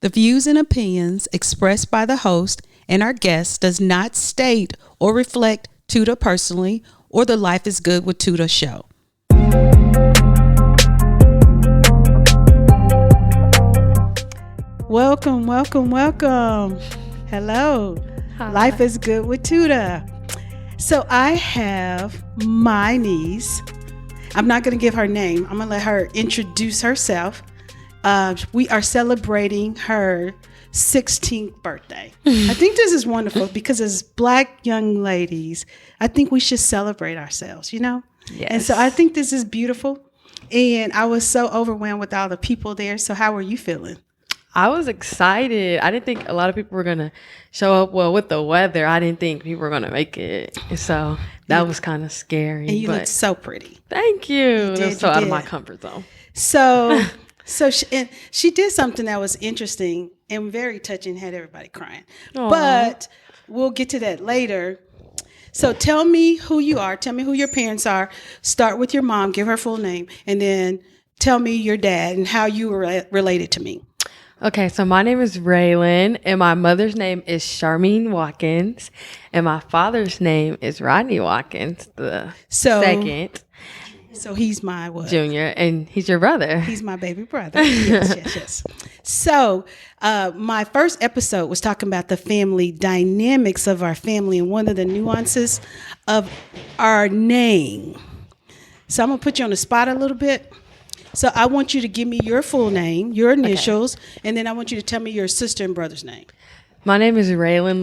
The views and opinions expressed by the host and our guests does not state or reflect Tuda personally or the Life is Good with Tuda show. Welcome, welcome, welcome. Hello. Hi. Life is Good with Tuda. So I have my niece. I'm not going to give her name. I'm going to let her introduce herself. We are celebrating her 16th birthday. I think this is wonderful because as Black young ladies, I think we should celebrate ourselves, you know? Yes. And so I think this is beautiful. And I was so overwhelmed with all the people there. So how were you feeling? I was excited. I didn't think a lot of people were going to show up. Well, with the weather, I didn't think people were going to make it. So that was kind of scary. And you looked so pretty. Thank you. That was so out of my comfort zone. So she did something that was interesting and very touching, had everybody crying. Aww. But we'll get to that later. So tell me who you are. Tell me who your parents are. Start with your mom. Give her full name. And then tell me your dad and how you were related to me. Okay, so my name is Railyn, and my mother's name is Railyn Watkins, and my father's name is Rodney Watkins, the second. So he's my what? Junior, and he's your brother. He's my baby brother. Yes. So my first episode was talking about the family dynamics of our family and one of the nuances of our name. So I'm going to put you on the spot a little bit. So I want you to give me your full name, your initials, and then I want you to tell me your sister and brother's name. My name is Railyn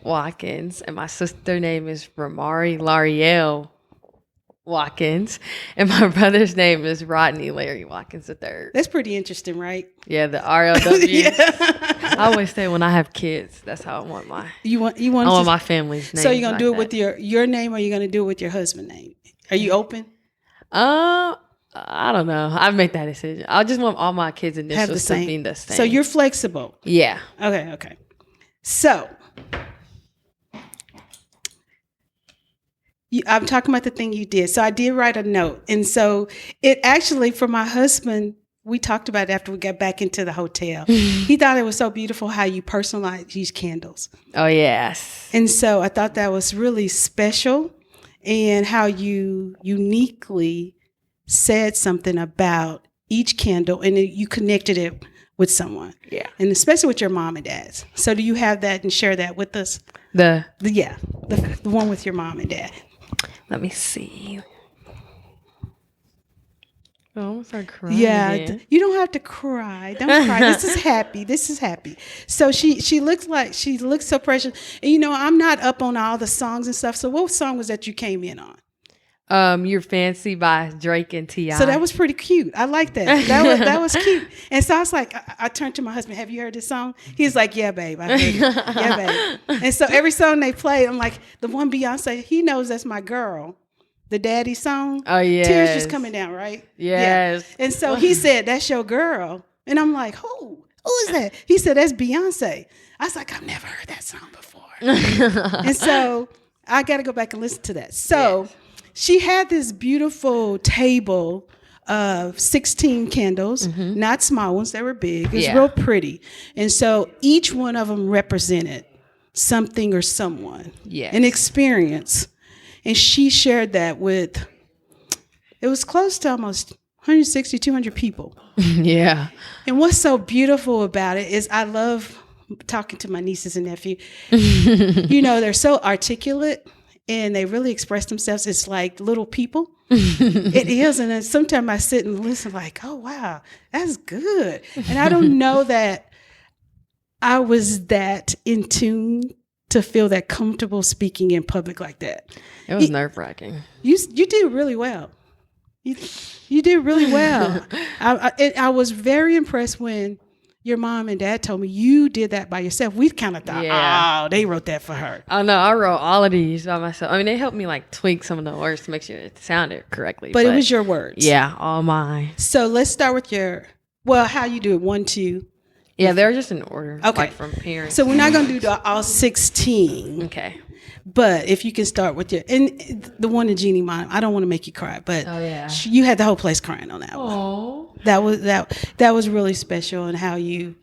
Watkins, and my sister name is Ramari Lariel Watkins, and my brother's name is Rodney Larry Watkins III. That's pretty interesting, right? Yeah, the RLW. Yeah. I always say when I have kids, that's how I want my my family's name. So you're gonna do it with your name, or you're gonna do it with your husband's name? Are you open? I don't know. I've made that decision. I just want all my kids' initials to be the same. So you're flexible. Yeah. Okay. So I'm talking about the thing you did. So I did write a note. And so it actually, for my husband, we talked about it after we got back into the hotel. He thought it was so beautiful how you personalized these candles. Oh, yes. And so I thought that was really special, and how you uniquely said something about each candle, and you connected it with someone. Yeah. And especially with your mom and dad. So do you have that and share that with us? The one with your mom and dad. Let me see. Oh, I almost started crying. Yeah, again. You don't have to cry. Don't cry. This is happy. So she looks so precious. And you know, I'm not up on all the songs and stuff. So what song was that you came in on? You're Fancy by Drake and T.I. So that was pretty cute. I like that. That was cute. And so I was like, I turned to my husband, have you heard this song? He's like, yeah, babe. I heard it. Yeah, babe. And so every song they played, I'm like, the one Beyonce, he knows that's my girl. The daddy song. Oh, yeah. Tears just coming down, right? Yes. Yeah. And so he said, that's your girl. And I'm like, who is that? He said, that's Beyonce. I was like, I've never heard that song before. And so I got to go back and listen to that. So she had this beautiful table of 16 candles, not small ones, they were big. It's real pretty. And so each one of them represented something or someone, an experience. And she shared that with, it was close to almost 160, 200 people. Yeah. And what's so beautiful about it is I love talking to my nieces and nephew. You know, they're so articulate. And they really express themselves. It's like little people. It is. And then sometimes I sit and listen like, oh, wow, that's good. And I don't know that I was that in tune to feel that comfortable speaking in public like that. It was nerve-wracking. You did really well. You did really well. I was very impressed when your mom and dad told me you did that by yourself. We kind of thought, oh, they wrote that for her. Oh, no, I wrote all of these by myself. I mean, they helped me like tweak some of the words to make sure it sounded correctly. But it was your words. Yeah, all mine. So let's start with how you do it, 1, 2. Yeah, they're just in order. Okay. Like from parents. So we're not going to do all 16. Okay. But if you can start with and the one in Jeannie Mine, I don't want to make you cry, but you had the whole place crying on that one. That was really special, and how you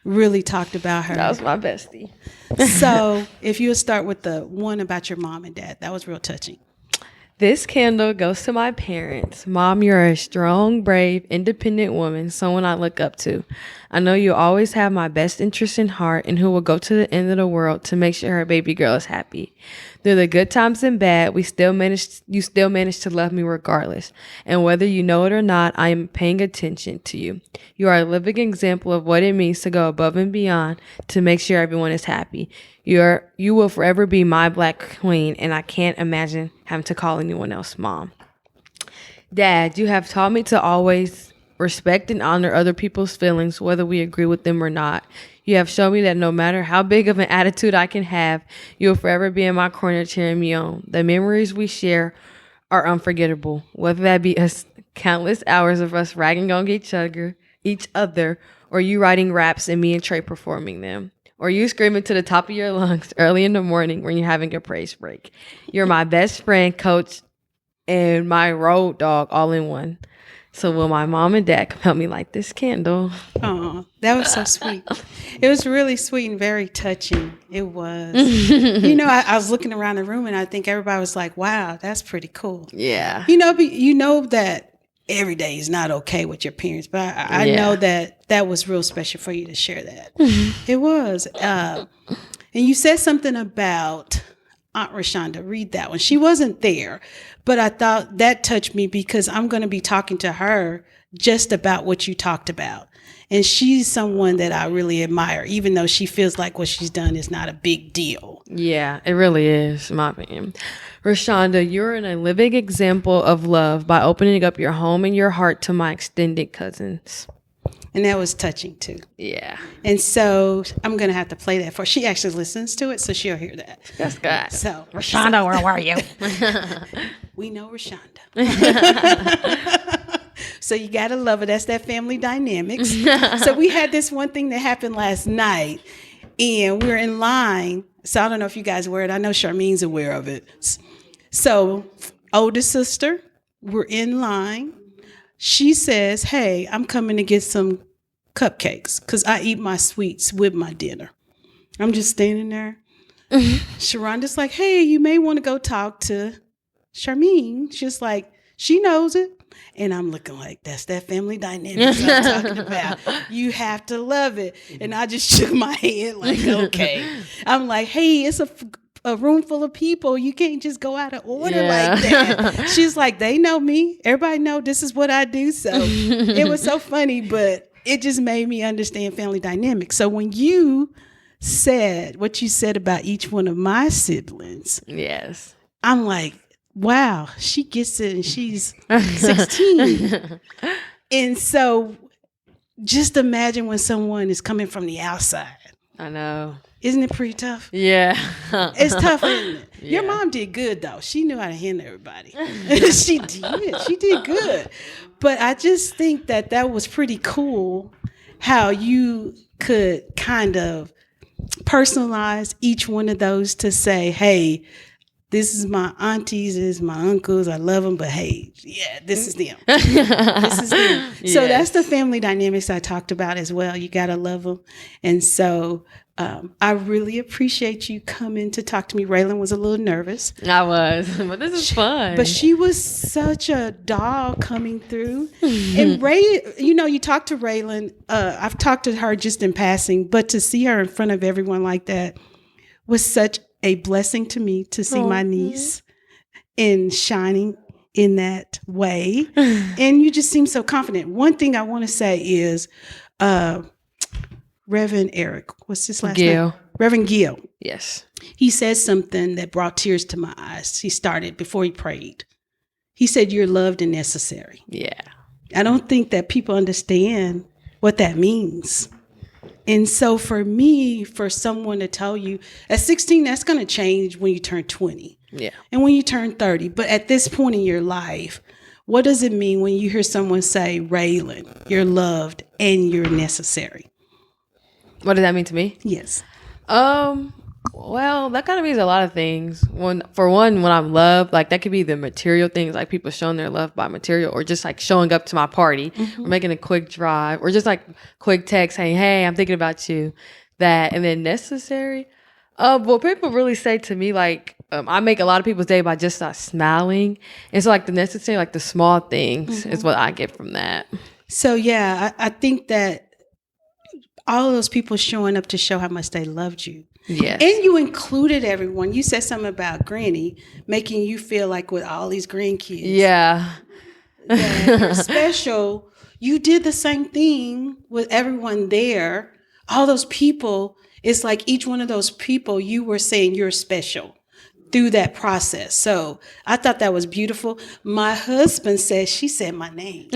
really talked about her. That was my bestie. So if you would start with the one about your mom and dad, that was real touching. This candle goes to my parents. Mom, you're a strong, brave, independent woman, someone I look up to. I know you always have my best interest in heart and who will go to the end of the world to make sure her baby girl is happy. Through the good times and bad, you still manage to love me regardless. And whether you know it or not, I am paying attention to you. You are a living example of what it means to go above and beyond to make sure everyone is happy. You will forever be my black queen, and I can't imagine having to call anyone else mom. Dad, you have taught me to always respect and honor other people's feelings, whether we agree with them or not. You have shown me that no matter how big of an attitude I can have, you will forever be in my corner cheering me on. The memories we share are unforgettable, whether that be us countless hours of us ragging on each other, or you writing raps and me and Trey performing them, or you screaming to the top of your lungs early in the morning when you're having a praise break. You're my best friend, coach, and my road dog all in one. So will my mom and dad come help me light this candle? Oh, that was so sweet. It was really sweet and very touching. It was. I was looking around the room and I think everybody was like, wow, that's pretty cool. Yeah. You know that every day is not okay with your parents, but I know that was real special for you to share that. It was. And you said something about Aunt Rashonda. Read that one. She wasn't there, but I thought that touched me because I'm going to be talking to her just about what you talked about. And she's someone that I really admire, even though she feels like what she's done is not a big deal. Yeah, it really is, in my opinion. Rashonda, you're a living example of love by opening up your home and your heart to my extended cousins. And that was touching too. Yeah. And so I'm going to have to play that for her. She actually listens to it, so she'll hear that. That's good. So, Rashonda, where were you? We know Rashonda. So you got to love her. That's that family dynamics. So we had this one thing that happened last night, and we were in line. So I don't know if you guys are aware of it. I know Charmaine's aware of it. So oldest sister, we're in line. She says, hey, I'm coming to get some cupcakes because I eat my sweets with my dinner. I'm just standing there. Sharonda's like, hey, you may want to go talk to Charmaine. She's like, she knows it. And I'm looking like, that's that family dynamic I'm talking about. You have to love it. And I just shook my head like, okay. I'm like, hey, it's a room full of people. You can't just go out of order like that. She's like, they know me. Everybody know this is what I do. So it was so funny, but it just made me understand family dynamics. So when you said what you said about each one of my siblings, yes, I'm like, wow, she gets it and she's 16. And so just imagine when someone is coming from the outside. I know. Isn't it pretty tough? Yeah. It's tough, isn't it? Yeah. Your mom did good, though. She knew how to handle everybody. She did. She did good. But I just think that was pretty cool how you could kind of personalize each one of those to say, hey, this is my aunties, this is my uncles. I love them, but hey, yeah, this is them. This is them. Yes. So that's the family dynamics I talked about as well. You got to love them. And so I really appreciate you coming to talk to me. Railyn was a little nervous. I was, but this is fun. But she was such a doll coming through. And Ray, you talked to Railyn. I've talked to her just in passing, but to see her in front of everyone like that was such a blessing to me to see my niece in shining in that way. And you just seem so confident. One thing I want to say is Reverend Eric, what's his last name? Reverend Gill. Yes. He said something that brought tears to my eyes. He started before he prayed. He said, you're loved and necessary. Yeah. I don't think that people understand what that means. And so for me, for someone to tell you at 16, that's going to change when you turn 20. Yeah. And when you turn 30. But at this point in your life, what does it mean when you hear someone say, Railyn, you're loved and you're necessary? What does that mean to me? Yes. Well, that kind of means a lot of things. For one, when I'm loved, like that could be the material things, like people showing their love by material, or just like showing up to my party, or making a quick drive, or just like quick text saying, "Hey, I'm thinking about you." That, and then necessary. What people really say to me, like I make a lot of people's day by just not smiling, and so like the necessary, like the small things, is what I get from that. So yeah, I think that all of those people showing up to show how much they loved you. Yes. And you included everyone. You said something about Granny making you feel like with all these grandkids. Yeah. That you're special. You did the same thing with everyone there. All those people, it's like each one of those people, you were saying you're special through that process. So I thought that was beautiful. My husband said, she said my name.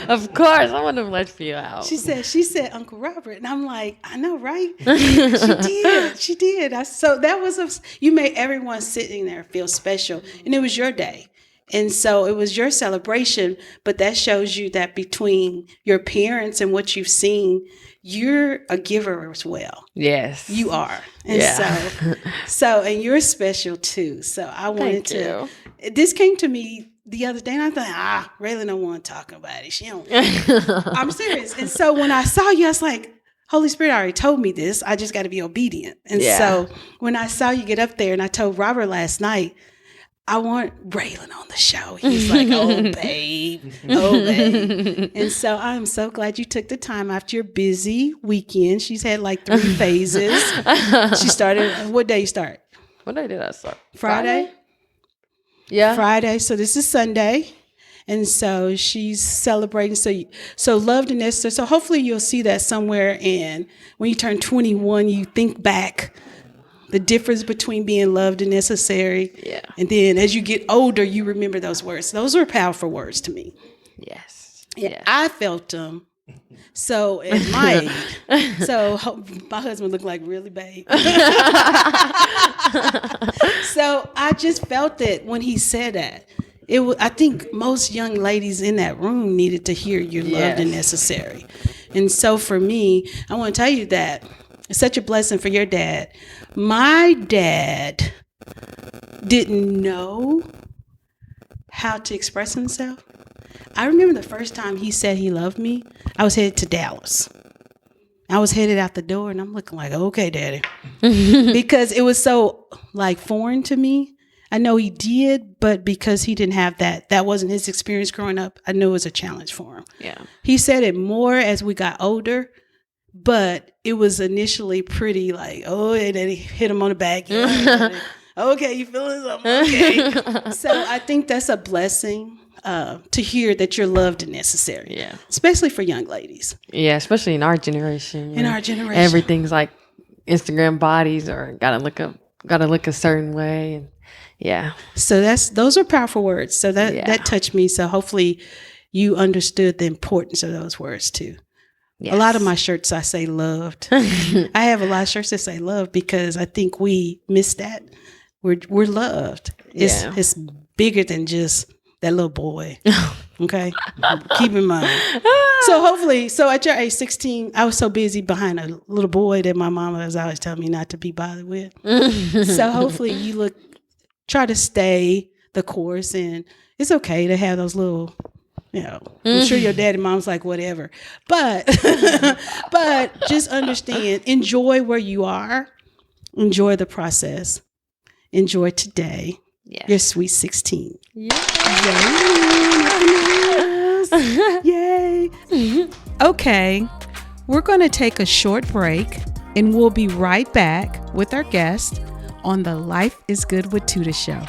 Of course, I wouldn't have let you out. She said Uncle Robert. And I'm like, I know, right? She did. So that was, you made everyone sitting there feel special. And it was your day. And so it was your celebration, but that shows you that between your parents and what you've seen, you're a giver as well. Yes. You are. And so and you're special too. So I wanted this came to me the other day and I thought, Railyn don't want to talk about it. She don't. I'm serious. And so when I saw you, I was like, Holy Spirit already told me this. I just got to be obedient. And so when I saw you get up there and I told Robert last night, I want Railyn on the show. He's like, oh, babe. And so I'm so glad you took the time after your busy weekend. She's had like 3 phases. She started, what day you start? What day did I start? Friday? Yeah. Friday. So this is Sunday. And so she's celebrating. So loved and necessary. So hopefully you'll see that somewhere. And when you turn 21, you think back the difference between being loved and necessary. Yeah. And then as you get older, you remember those words. Those were powerful words to me. Yes. Yeah. I felt them. So at my age, so my husband looked like really babe. So I just felt it when he said that. I think most young ladies in that room needed to hear you're loved and necessary. And so for me, I want to tell you that it's such a blessing for your dad. My dad didn't know how to express himself. I remember the first time he said he loved me, I was headed to Dallas. I was headed out the door and I'm looking like, okay, daddy. Because it was so like foreign to me. I know he did, but because he didn't have that wasn't his experience growing up, I knew it was a challenge for him. Yeah. He said it more as we got older. But it was initially pretty like, oh, and then he hit him on the back. Okay, you feeling something? Okay. So I think that's a blessing to hear that you're loved and necessary. Yeah. Especially for young ladies. Yeah, especially in our generation. In our generation. Everything's like Instagram bodies or gotta look a certain way. And yeah. So those are powerful words. So that touched me. So hopefully you understood the importance of those words too. Yes. A lot of my shirts, I say loved. I have a lot of shirts that say love because I think we miss that. We're loved. It's bigger than just that little boy. Okay? Keep in mind. So hopefully, at your age 16, I was so busy behind a little boy that my mama was always telling me not to be bothered with. So hopefully you try to stay the course, and it's okay to have those little, I'm sure your dad and mom's like, whatever. But just understand, enjoy where you are. Enjoy the process. Enjoy today. Yes. Your sweet 16. Yay. Yay. Okay. We're going to take a short break and we'll be right back with our guest on the Life is Good with Tuda show.